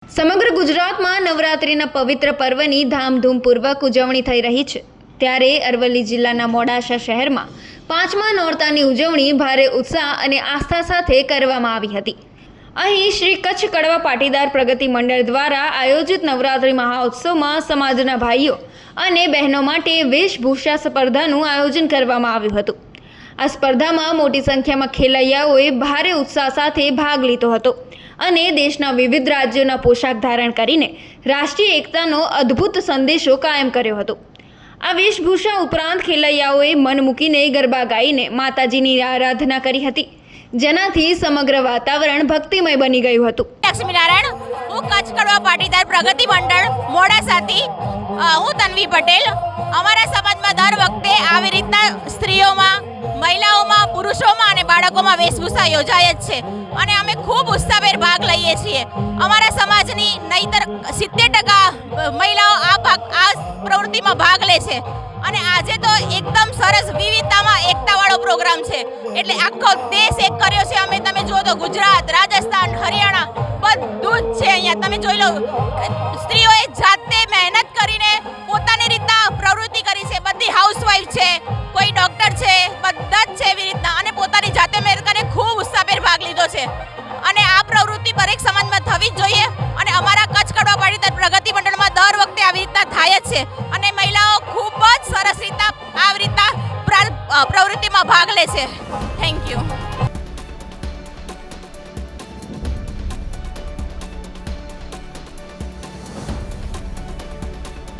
સમગ્ર ગુજરાતમાં નવરાત્રિના પવિત્ર પર્વની ધામધૂમપૂર્વક ઉજવણી થઈ રહી છે ત્યારે અરવલ્લી જિલ્લાના મોડાસા શહેરમાં પાંચમા નોરતાની ઉજવણી ભારે ઉત્સાહ અને આસ્થા સાથે કરવામાં આવી હતી। અહીં શ્રી કચ્છ કડવા પાટીદાર પ્રગતિ મંડળ દ્વારા આયોજિત નવરાત્રિ મહાઉત્સવમાં સમાજના ભાઈઓ અને બહેનો માટે વેશભૂષા સ્પર્ધાનું આયોજન કરવામાં આવ્યું હતું। આ સ્પર્ધામાં મોટી સંખ્યામાં ખેલૈયાઓએ ભારે ઉત્સાહ સાથે ભાગ લીધો હતો અને દેશના વિવિધ રાજ્યોના પોશાક ધારણ કરીને રાષ્ટ્રીય એકતાનો અદ્ભુત સંદેશો કાયમ કર્યો હતો। આ વેશભૂષા ઉપરાંત ખેલૈયાઓએ મન મૂકીને ગરબા ગાઈને માતાજીની આરાધના કરી હતી, જેનાથી સમગ્ર વાતાવરણ ભક્તિમય બની ગયું હતું। લક્ષ્મીનારાયણ, હું કચ્છ કડવા પાટીદાર પ્રગતિ મંડળ મોડાસાથી હું તન્વી પટેલ। અમારા સમાજમાં દર વખતે આવી રીતના સ્ત્રીઓમાં, મહિલાઓમાં, પુરુષોમાં અને બાળકોમાં વેશભૂષા યોજાય જ છે અને અમે ખૂબ ઉત્સાહભેર ભાગ લઈએ છીએ। અમારા સમાજની નહીતર 70% મહિલાઓ આ પ્રવૃત્તિમાં ભાગ લે છે અને આજે તો એકદમ સરસ વિવિધતામાં એકતાવાળો પ્રોગ્રામ છે, એટલે આખો દેશ એક કર્યો છે। અમે તમે જુઓ તો ગુજરાત, રાજસ્થાન, હરિયાણા બધું જ છે અહીંયા। તમે જોઈ લો, સ્ત્રીઓએ જાતે મહેનત કરીને પોતાની રીતના પ્રવૃત્તિ કરી છે। બધી હાઉસવાઈફ છે, કોઈ ડૉક્ટર છે, બધા જ છે એવી રીતના, અને પોતાની જાતે મહેનત કરીને ખૂબ ઉત્સાહભેર ભાગ લીધો છે અને આ પ્રવૃત્તિ દરેક સમાજમાં થવી જ જોઈએ અને અમારા કચ્છ કડવા પાટીદાર પ્રગતિ મંડળમાં દર વખતે આવી રીતના થાય જ છે અને મહિલાઓ ખૂબ જ સરસ રીતના આવી રીતના પ્રવૃત્તિમાં ભાગ લે છે। Thank you.